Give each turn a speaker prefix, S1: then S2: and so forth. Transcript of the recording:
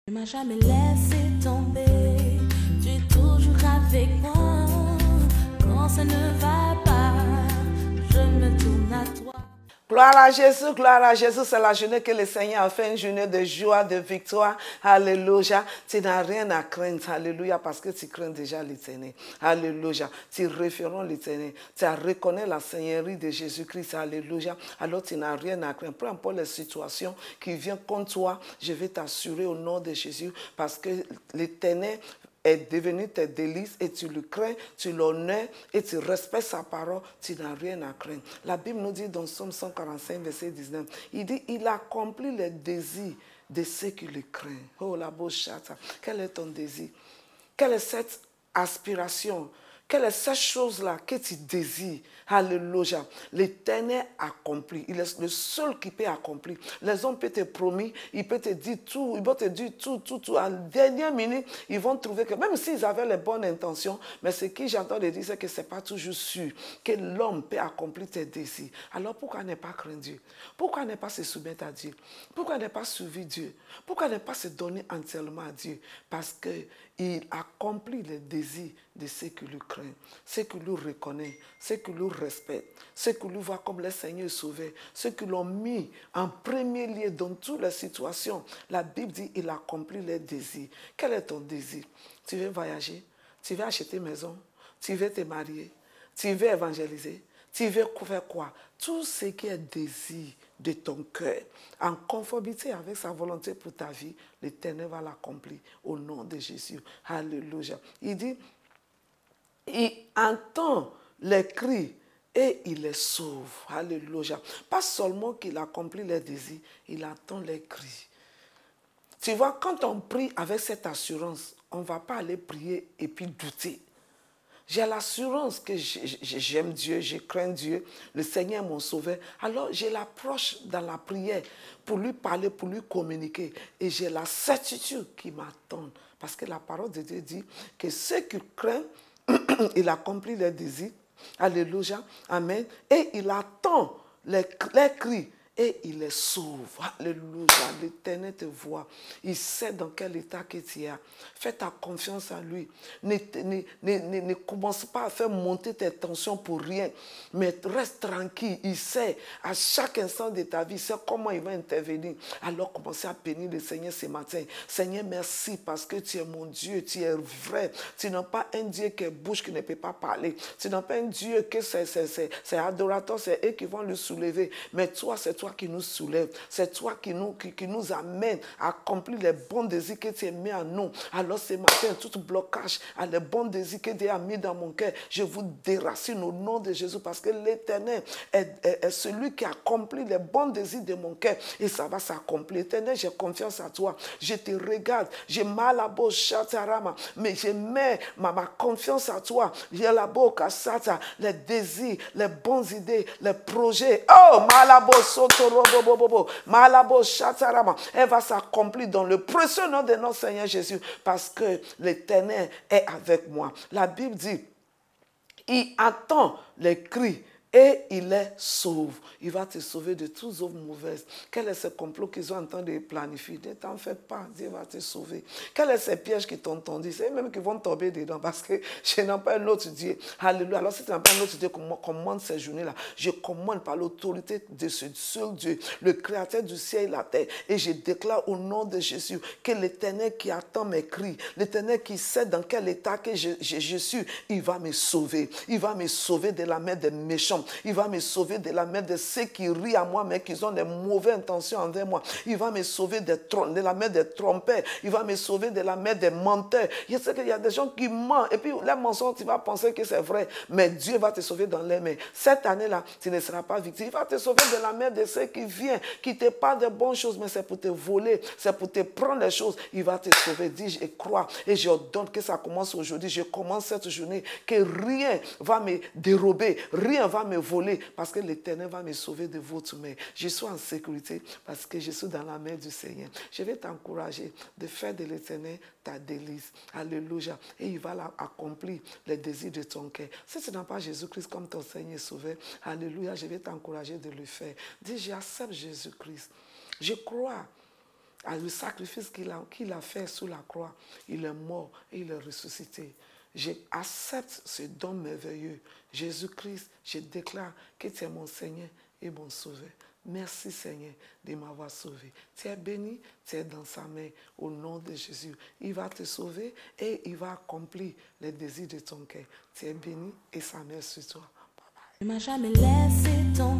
S1: Tu m'as jamais laissé tomber, tu es toujours avec moi. Quand ça ne va pas, je me tourne à toi.
S2: Gloire à Jésus, c'est la journée que le Seigneur a fait, une journée de joie, de victoire. Alléluia. Tu n'as rien à craindre, alléluia, parce que tu crains déjà l'Éternel. Alléluia. Tu réfères l'Éternel. Tu reconnais la Seigneurie de Jésus-Christ, alléluia. Alors tu n'as rien à craindre. Peu importe les situations qui viennent contre toi, je vais t'assurer au nom de Jésus, parce que l'Éternel est devenu tes délices et tu le crains, tu l'honores et tu respectes sa parole, tu n'as rien à craindre. La Bible nous dit dans Somme 145, verset 19, il dit, il accomplit les désirs de ceux qui le craignent. Oh la bochata, quel est ton désir? Quelle est cette aspiration? Quelle est cette chose-là que tu désires? Alléluia. L'Éternel accomplit. Il est le seul qui peut accomplir. Les hommes peuvent te promettre, ils peuvent te dire tout, ils vont te dire tout. À la dernière minute, ils vont trouver que, même s'ils avaient les bonnes intentions, mais ce que j'entends de dire, c'est que ce n'est pas toujours sûr que l'homme peut accomplir tes désirs. Alors pourquoi ne pas craindre Dieu? Pourquoi ne pas se soumettre à Dieu? Pourquoi ne pas suivre Dieu? Pourquoi ne pas se donner entièrement à Dieu? Parce qu'il accomplit les désirs de ceux qui lui craignent, ceux qui lui reconnaissent, ceux qui lui respectent, ceux qui lui voient comme le Seigneur sauveur, ceux qui l'ont mis en premier lieu dans toutes les situations. La Bible dit qu'il accomplit les désirs. Quel est ton désir? Tu veux voyager? Tu veux acheter une maison? Tu veux te marier? Tu veux évangéliser? Tu veux faire quoi? Tout ce qui est désir de ton cœur, en conformité avec sa volonté pour ta vie, l'Éternel va l'accomplir au nom de Jésus. Alléluia. Il dit, il entend les cris et il les sauve. Alléluia. Pas seulement qu'il accomplit les désirs, il entend les cris. Tu vois, quand on prie avec cette assurance, on ne va pas aller prier et puis douter. J'ai l'assurance que j'aime Dieu, je crains Dieu, le Seigneur est mon sauveur. Alors, je l'approche dans la prière pour lui parler, pour lui communiquer. Et j'ai la certitude qu'il m'attend. Parce que la parole de Dieu dit que ceux qui craignent, il accomplit leurs désirs. Alléluia. Amen. Et il attend les cris. Et il les sauve. Alléluia. L'Éternel te voit. Il sait dans quel état que tu es. Fais ta confiance en lui. Ne commence pas à faire monter tes tensions pour rien. Mais reste tranquille. Il sait à chaque instant de ta vie, il sait comment il va intervenir. Alors commencez à bénir le Seigneur ce matin. Seigneur, merci parce que tu es mon Dieu. Tu es vrai. Tu n'as pas un Dieu qui est bouche qui ne peut pas parler. Tu n'as pas un Dieu que c'est adorateur, c'est eux qui vont le soulever. Mais toi, c'est toi qui nous soulève, c'est toi qui nous amène à accomplir les bons désirs que tu as mis en nous. Alors ce matin, tout blocage à les bons désirs que Dieu a mis dans mon cœur, je vous déracine au nom de Jésus parce que l'Éternel est celui qui accomplit les bons désirs de mon cœur et ça va s'accomplir. Éternel, j'ai confiance à toi. Je te regarde, j'ai mal à beau chatarama, mais je mets ma confiance à toi. J'ai la boca sata, les désirs, les bonnes idées, les projets. Oh, malabo Malabo Shatarama. Elle va s'accomplir dans le précieux nom de notre Seigneur Jésus parce que l'Éternel est avec moi. La Bible dit, il attend les cris et il les sauve. Il va te sauver de toutes œuvres mauvaises. Quel est ce complot qu'ils sont en train de planifier? Ne t'en fais pas, Dieu va te sauver. Quel est ce piège qui t'ont tendu? C'est eux-mêmes qui vont tomber dedans parce que je n'ai pas un autre Dieu. Alléluia. Alors si tu n'as pas un autre Dieu, commande ces journées-là. Je commande par l'autorité de ce seul Dieu, le créateur du ciel et la terre. Et je déclare au nom de Jésus que l'Éternel qui attend mes cris, l'Éternel qui sait dans quel état que je suis, il va me sauver. Il va me sauver de la main des méchants. Il va me sauver de la main de ceux qui rient à moi, mais qui ont des mauvaises intentions envers moi. Il va me sauver de la main des trompeurs. Il va me sauver de la main des menteurs. Je sais qu'il y a des gens qui mentent. Et puis, les mensonges, tu vas penser que c'est vrai. Mais Dieu va te sauver dans les mains. Cette année-là, tu ne seras pas victime. Il va te sauver de la main de ceux qui viennent, qui te parlent de bonnes choses, mais c'est pour te voler. C'est pour te prendre les choses. Il va te sauver. Dis, je crois. Et je ordonne que ça commence aujourd'hui. Je commence cette journée. Que rien va me dérober. Rien va me voler parce que l'Éternel va me sauver de votre main. Je suis en sécurité parce que je suis dans la main du Seigneur. Je vais t'encourager de faire de l'Éternel ta délice. Alléluia. Et il va accomplir les désirs de ton cœur. Si tu n'as pas Jésus-Christ comme ton Seigneur sauveur, alléluia, je vais t'encourager de le faire. Dis, j'accepte Jésus-Christ. Je crois le sacrifice qu'il a fait sous la croix. Il est mort et il est ressuscité. J'accepte ce don merveilleux. Jésus-Christ, je déclare que tu es mon Seigneur et mon Sauveur. Merci Seigneur de m'avoir sauvé. Tu es béni, tu es dans sa main au nom de Jésus. Il va te sauver et il va accomplir les désirs de ton cœur. Tu es béni et sa main sur toi. Bye bye.
S1: Ne m'a jamais laissé tomber.